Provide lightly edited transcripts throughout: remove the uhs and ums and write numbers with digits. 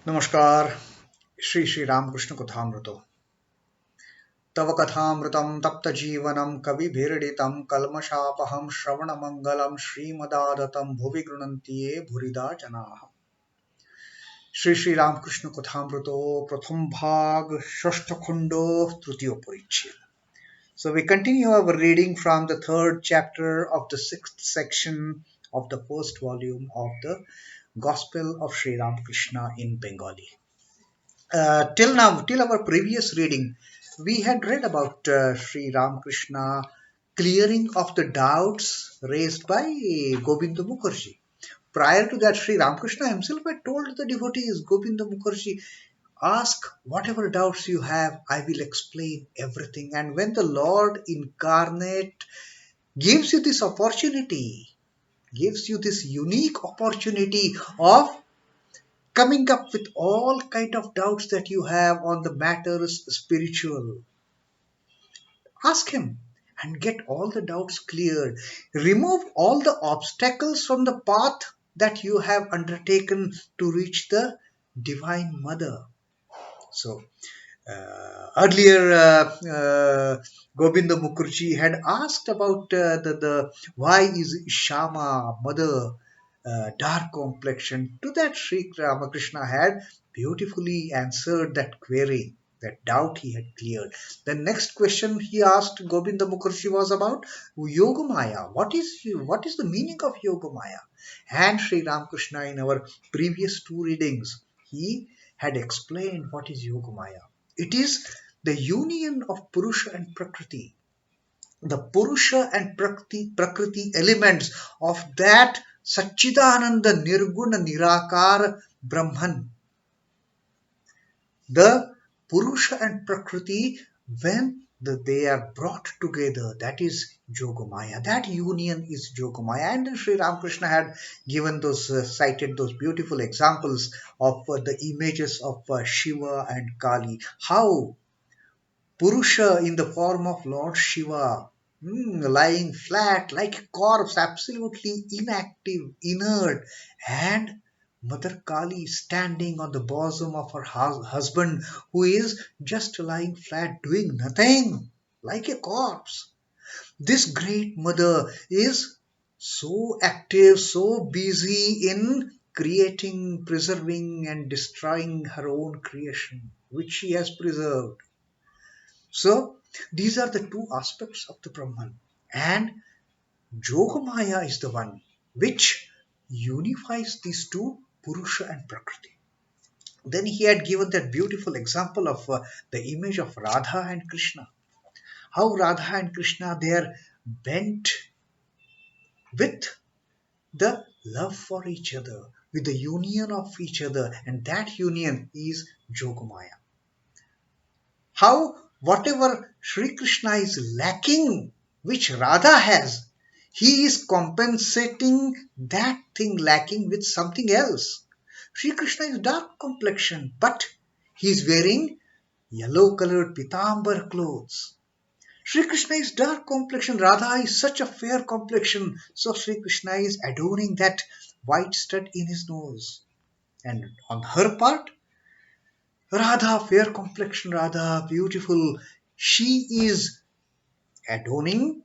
नमस्कार श्री रामकृष्ण कथामृतो तव कथामृतं तप्त जीवनं कविभिरीडितं कल्मषापहं श्रवणमंगलं श्रीमदादतं भुवि गृह्णन्ति ये भूरिदा जनाः। श्री रामकृष्ण कथामृतो प्रथम भाग षष्ठ खंडो तृतीय परिच्छेद. So we continue our reading from the third chapter of the sixth section of the first volume of the Gospel of Sri Ramakrishna in Bengali. Till our previous reading, we had read about Sri Ramakrishna clearing of the doubts raised by Govinda Mukherjee. Prior to that, Sri Ramakrishna himself had told the devotees, Govinda Mukherjee, ask whatever doubts you have, I will explain everything. And when the Lord incarnate gives you this opportunity, gives you this unique opportunity of coming up with all kind of doubts that you have on the matters spiritual, ask him and get all the doubts cleared. Remove all the obstacles from the path that you have undertaken to reach the Divine Mother. So earlier, Govinda Mukherjee had asked about the why is Shama, mother, dark complexion. To that, Sri Ramakrishna had beautifully answered that query, that doubt he had cleared. The next question he asked Govinda Mukherjee was about Yogamaya. What is the meaning of Yogamaya? And Sri Ramakrishna, in our previous two readings, he had explained what is Yogamaya. It is the union of Purusha and Prakriti. The Purusha and Prakriti elements of that Satchidananda Nirguna Nirakara Brahman. The Purusha and Prakriti, when they are brought together, that is Yogamaya. That union is Yogamaya. And Sri Ramakrishna had given cited those beautiful examples of the images of Shiva and Kali. How Purusha in the form of Lord Shiva, lying flat like a corpse, absolutely inactive, inert, and Mother Kali standing on the bosom of her husband, who is just lying flat, doing nothing, like a corpse. This great mother is so active, so busy in creating, preserving, and destroying her own creation, which she has preserved. So these are the two aspects of the Brahman. And Yogamaya is the one which unifies these two, Purusha and Prakriti. Then he had given that beautiful example of the image of Radha and Krishna. How Radha and Krishna, they are bent with the love for each other, with the union of each other, and that union is Yogamaya. How whatever Sri Krishna is lacking, which Radha has, he is compensating that thing lacking with something else. Sri Krishna is dark complexion, but he is wearing yellow colored pitambar clothes. Sri Krishna is dark complexion, Radha is such a fair complexion, so Sri Krishna is adorning that white stud in his nose. And on her part, Radha, fair complexion Radha, beautiful, she is adorning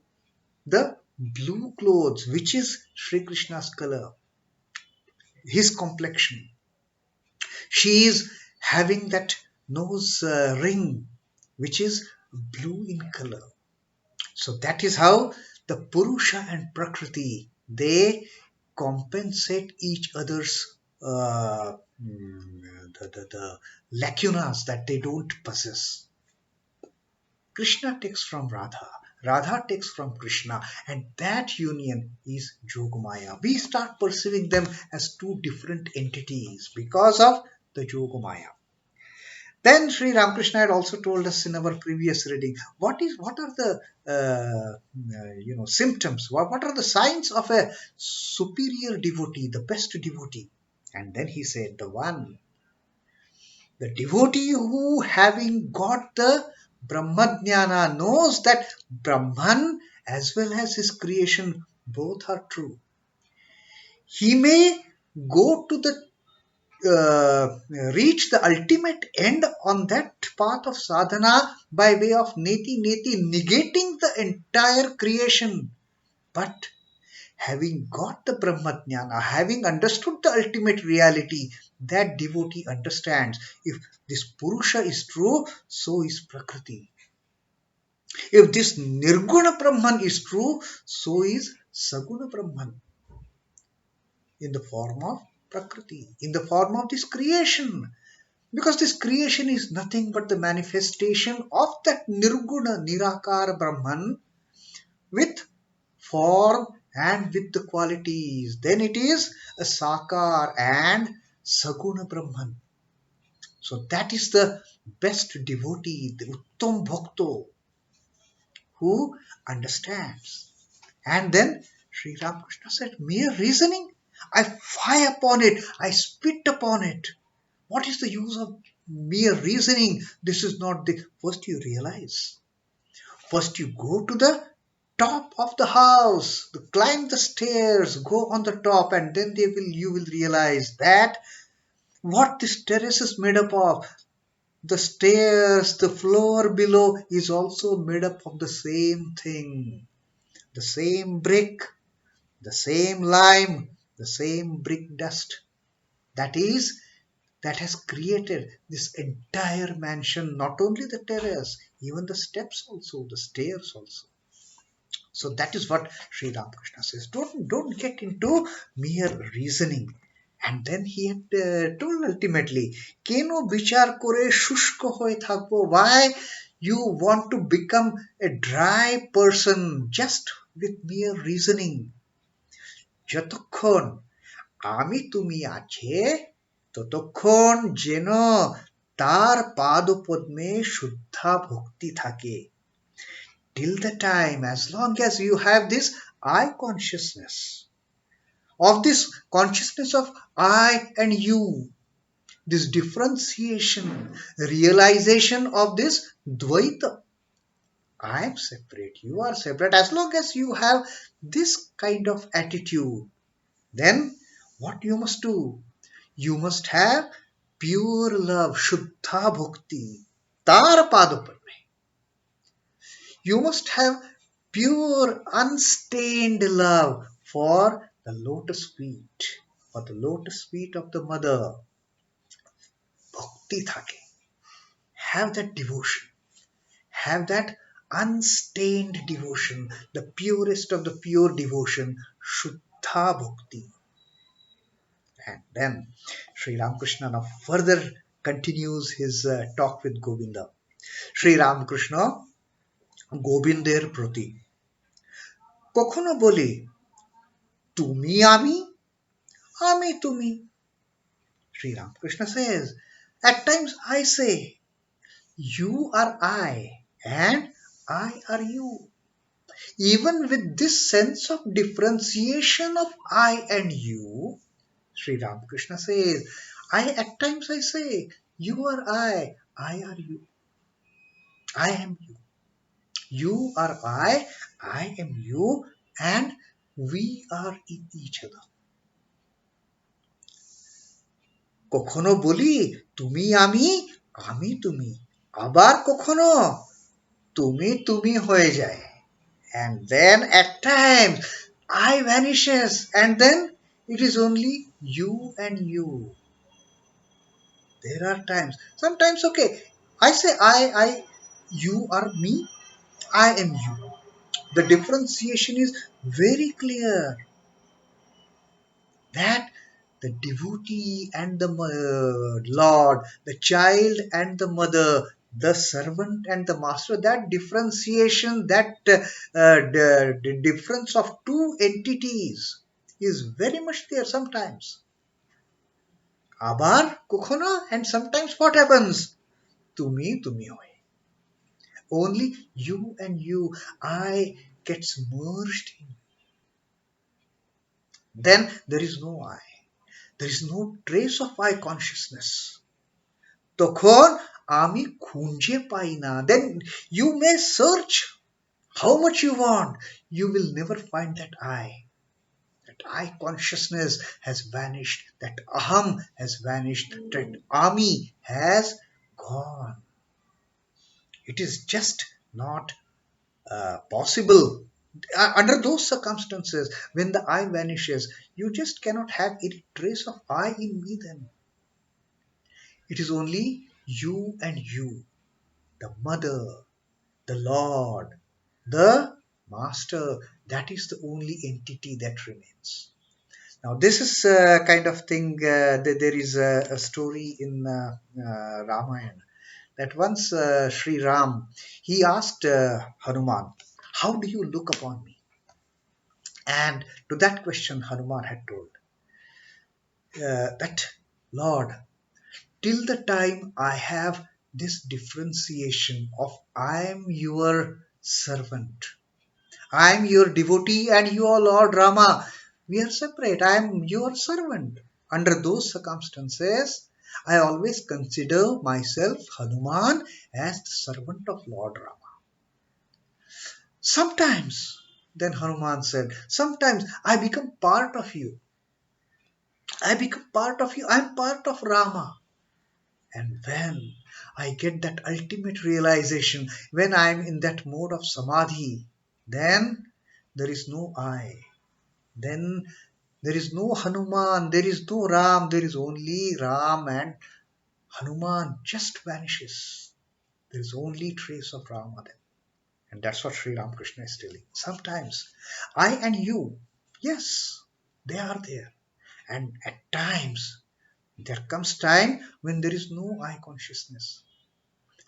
the blue clothes, which is Sri Krishna's color, his complexion. She is having that nose ring, which is blue in color. So that is how the Purusha and Prakriti, they compensate each other's the lacunas that they don't possess. Krishna takes from Radha, Radha takes from Krishna, and that union is Yogamaya. We start perceiving them as two different entities because of the Yogamaya. Then Sri Ramakrishna had also told us in our previous reading what are the symptoms, what are the signs of a superior devotee, the best devotee. And then he said the devotee who, having got the Brahmajnana, knows that Brahman as well as his creation both are true. He may go to the reach the ultimate end on that path of sadhana by way of neti neti, negating the entire creation. But having got the Brahmajnana, having understood the ultimate reality, that devotee understands if this Purusha is true, so is Prakriti. If this Nirguna Brahman is true, so is Saguna Brahman in the form of Prakriti, in the form of this creation. Because this creation is nothing but the manifestation of that Nirguna, Nirakara Brahman with form and with the qualities. Then it is a Sakar and Saguna Brahman. So that is the best devotee, the Uttam Bhakto, who understands. And then Sri Ramakrishna said, mere reasoning, I fie upon it, I spit upon it. What is the use of mere reasoning? This is not the first you realize. First you go to the top of the house, climb the stairs, go on the top, and then you will realize that what this terrace is made up of, the stairs, the floor below is also made up of the same thing, the same brick, the same lime, the same brick dust. That is, that has created this entire mansion, not only the terrace, even the steps also, the stairs also. So that is what Sri Ramakrishna says. Don't get into mere reasoning. And then he had told ultimately, Keno bichar kore shushko hoye thakbo. Why you want to become a dry person just with mere reasoning? যতক্ষণ আমি তুমি আছে ততক্ষণ যেন তার পাদপদ্মে শুদ্ধা ভক্তি থাকে. Till the time, as long as you have this I consciousness, of this consciousness of I and you, this differentiation, realization of this dvaita, I am separate, you are separate, as long as you have this kind of attitude, then what you must do? You must have pure love, Shuddha Bhakti, Tar Padapane. You must have pure, unstained love for the lotus feet, for the lotus feet of the mother. Bhakti thake. Have that devotion. Have that unstained devotion, the purest of the pure devotion, Shuddha Bhakti. And then Sri Ramakrishna now further continues his talk with Govinda. Sri Ramakrishna গোবিন্দের প্রতি কখনো বলি তুমি আমি, আমি তুমি. Sri Ramakrishna says, at times I say, you are I and I are you. Even with this sense of differentiation of I and you, Sri Ramakrishna says, at times I say, you are I are you. I am you. You are I am you, and we are in each other. কখনো বলি তুমি আমি, আমি তুমি, আবার কখনো তুমি তুমি হয়ে যায়. And then at times I vanishes and then it is only you and you. There are times, sometimes okay, I say I, you are me, I am you. The differentiation is very clear, that the devotee and the Lord, the child and the mother, the servant and the master, that differentiation, that the difference of two entities is very much there sometimes. Abar kukhona, and sometimes what happens? Tumi tumi hoy. Only you and you, I gets merged in. Then there is no I. There is no trace of I consciousness. তখন আমি খুঁজে পাই না. Then you may search how much you want, you will never find that I I consciousness has vanished, that aham has vanished, that army has gone. It is just not possible. Under those circumstances, when the I vanishes, you just cannot have any trace of I in me then. It is only you and you, the mother, the Lord, the Master. That is the only entity that remains. Now, this is kind of thing. There is a story in Ramayana that once Sri Ram he asked Hanuman, "How do you look upon me?" And to that question, Hanuman had told that, Lord, till the time I have this differentiation of I am your servant, I am your devotee, and you are Lord Rama, we are separate. I am your servant. Under those circumstances, I always consider myself, Hanuman, as the servant of Lord Rama. Sometimes, then Hanuman said, sometimes I become part of you. I become part of you. I am part of Rama. And when I get that ultimate realization, when I am in that mode of samadhi, then there is no I. Then there is no Hanuman, there is no Ram, there is only Ram, and Hanuman just vanishes. There is only trace of Rama then. And that's what Sri Ramakrishna is telling. Sometimes I and you, yes, they are there. And at times there comes time when there is no I consciousness.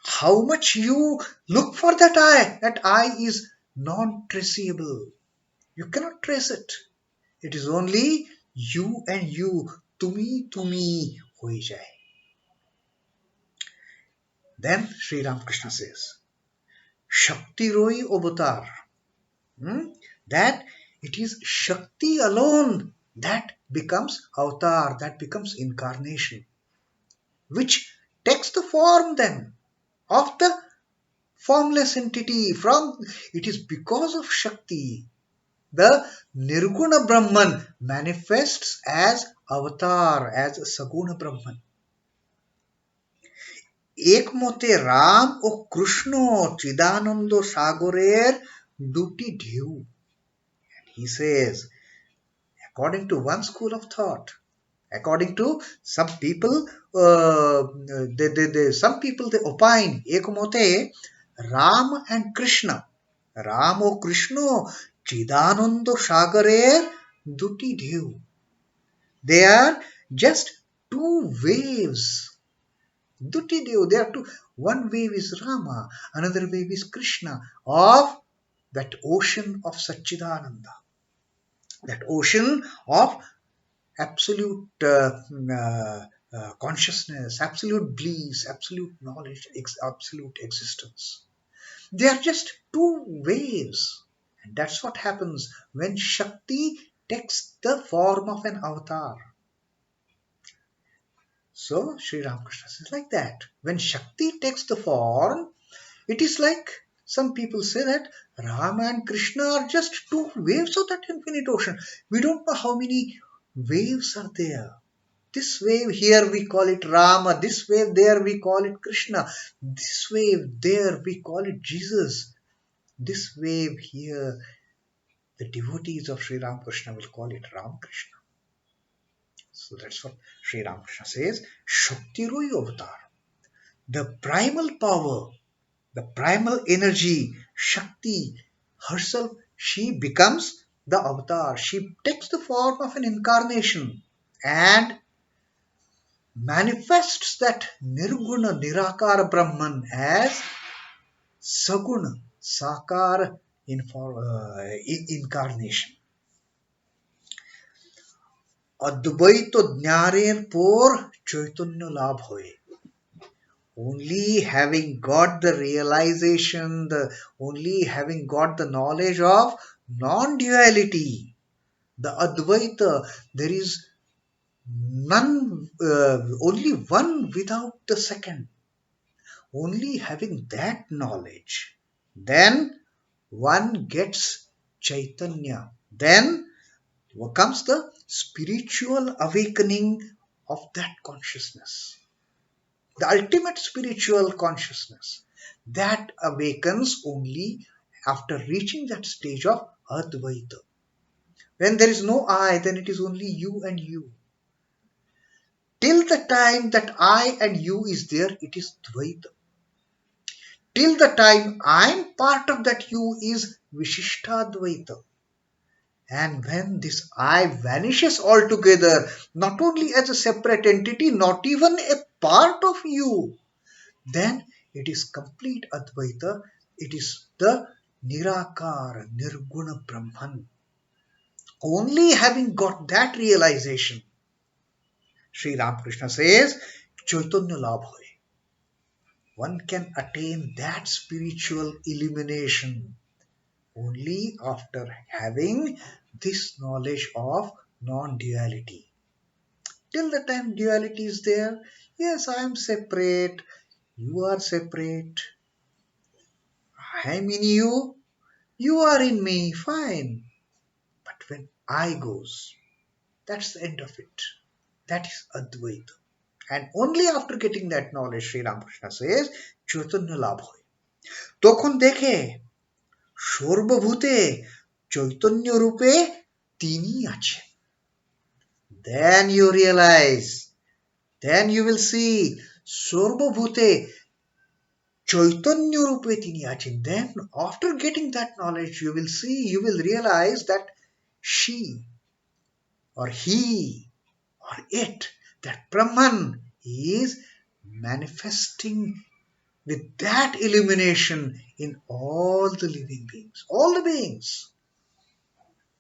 How much you look for that I is non-traceable. You cannot trace it. It is only you and you, to me, hoi jai. Then Sri Ramakrishna says, Shakti Roi Avatar. That it is Shakti alone that becomes avatar, that becomes incarnation, which takes the form then of the formless entity. From it is because of Shakti the Nirguna Brahman manifests as avatar, as Saguna Brahman. একমতে Ram ও কৃষ্ণ চিদানন্দ সাগরের দুটি ঢেউ. He says, according to one school of thought, according to some people, some people they opine, ekmote, Ram and Krishna, Ram o Krishna, Chidananda Sagarer duti ঢেউ. They are just two waves. Duti ঢেউ. They are two. One wave is Rama, another wave is Krishna of that ocean of Satchidananda, that ocean of absolute consciousness, absolute bliss, absolute knowledge, absolute existence. They are just two waves. And that's what happens when Shakti takes the form of an avatar. So Sri Ramakrishna says like that. When Shakti takes the form, it is like some people say that Rama and Krishna are just two waves of that infinite ocean. We don't know how many waves are there. This wave here we call it Rama, this wave there we call it Krishna, this wave there we call it Jesus, this wave here the devotees of Sri Ramakrishna will call it Ramakrishna. So that's what Sri Ramakrishna says, Shakti Roi Avatar. The primal power, the primal energy, Shakti herself, she becomes the avatar. She takes the form of an incarnation and manifests that Nirguna Nirakara Brahman as Saguna Sakara incarnation. অদ্বৈত জ্ঞানের পর চৈতন্য লাভ হয়. Only having got the realization, only having got the knowledge of non-duality, the Advaita, there is none, only one without the second. Only having that knowledge, then one gets Chaitanya. Then comes the spiritual awakening of that consciousness, the ultimate spiritual consciousness that awakens only after reaching that stage of Advaita. When there is no I, then it is only you and you. Till the time that I and you is there, it is Dvaita. Till the time I am part of that you is Vishishtadvaita. And when this I vanishes altogether, not only as a separate entity, not even a part of you, then it is complete Advaita. It is the Nirakara, Nirguna Brahman. Only having got that realization, Sri Ramakrishna says, Chaitanya Labh hoy. One can attain that spiritual illumination only after having this knowledge of non-duality. Till the time duality is there, yes, I am separate, you are separate, I am in you, you are in me, fine. But when I goes, that's the end of it. That is Advaita. And only after getting that knowledge, Sri Ramakrishna says, Chaitanya Labh hoy. তখন দেখে সর্বভূতে চৈতন্য রূপে তিনি আছেন. Then you realize, then you will see, Sorbabhute Chaitanya Rupe Tini Achin. Then, after getting that knowledge, you will see, you will realize that she or he or it, that Brahman is manifesting with that illumination in all the living beings, all the beings.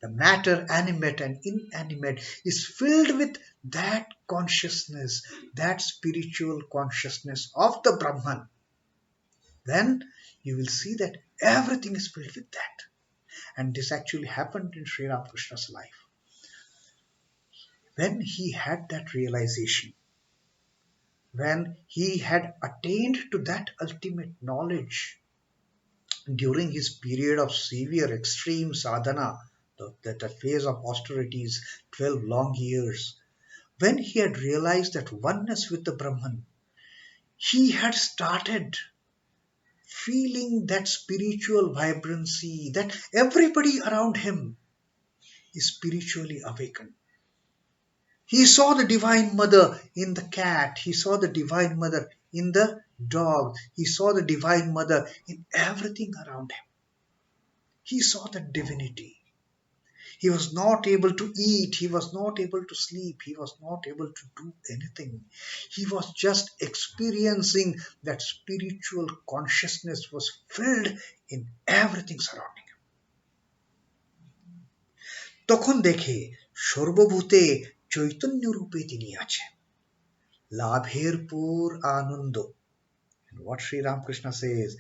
The matter, animate and inanimate, is filled with that consciousness, that spiritual consciousness of the Brahman. Then you will see that everything is filled with that. And this actually happened in Sri Ramakrishna's life. When he had that realization, when he had attained to that ultimate knowledge during his period of severe extreme sadhana, the phase of austerities, 12 long years, when he had realized that oneness with the Brahman, he had started feeling that spiritual vibrancy, that everybody around him is spiritually awakened. He saw the Divine Mother in the cat, he saw the Divine Mother in the dog, he saw the Divine Mother in everything around him. He saw the divinity. He was not able to eat, he was not able to sleep, he was not able to do anything. He was just experiencing that spiritual consciousness was filled in everything surrounding him. তখন দেখে সর্বভূতে চৈতন্য রূপে তিনি আছেন, লাভের পর আনন্দ. And what Sri Ramakrishna says,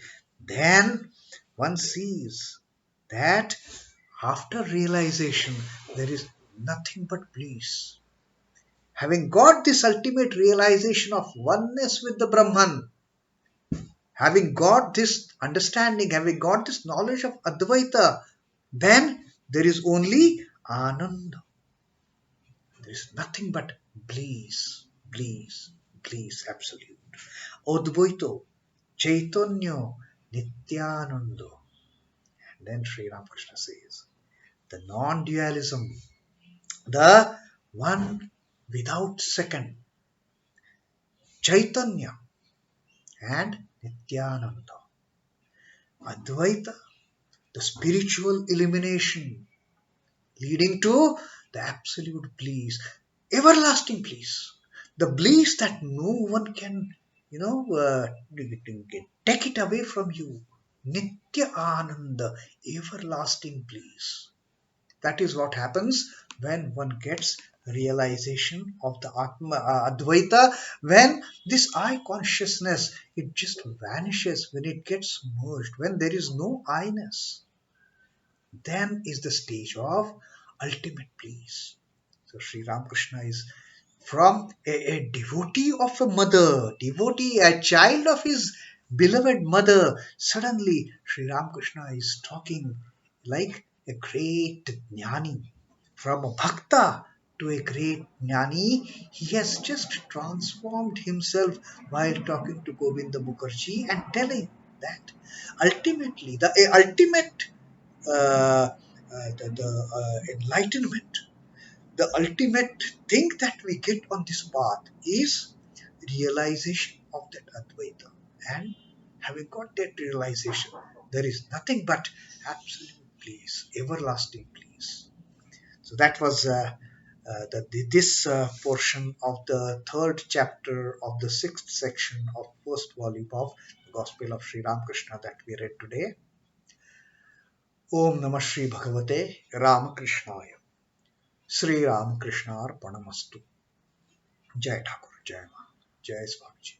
then one sees that after realization, there is nothing but bliss. Having got this ultimate realization of oneness with the Brahman, having got this understanding, having got this knowledge of Advaita, then there is only Ananda. There is nothing but bliss, bliss, bliss, absolute. Advaito, Chaitanya, Nityananda. And then Sri Ramakrishna says, the non-dualism, the one without second, Chaitanya and Nityananda. Advaita, the spiritual illumination leading to the absolute bliss, everlasting bliss, the bliss that no one can, take it away from you. Nitya Ananda, everlasting bliss. That is what happens when one gets realization of the Atma Advaita, when this I consciousness, it just vanishes, when it gets merged, when there is no I-ness, then is the stage of ultimate bliss. So Sri Ramakrishna is from a devotee of a mother, devotee, a child of his beloved mother. Suddenly Sri Ramakrishna is talking like a great jnani, From a bhakta to a great jnani, he has just transformed himself while talking to Govinda Mukherjee and telling that ultimately the ultimate enlightenment, the ultimate thing that we get on this path is realization of that Advaita. And having got that realization, there is nothing but absolute bliss, everlasting bliss. So that was this portion of the third chapter of the sixth section of first volume of the Gospel of Sri Ramakrishna that we read today. Om Namah Shri Bhagavate Ramakrishnaaya. Sri Ramakrishna Arpanamastu. Jai Thakur, Jai Ma, Jai Swamiji.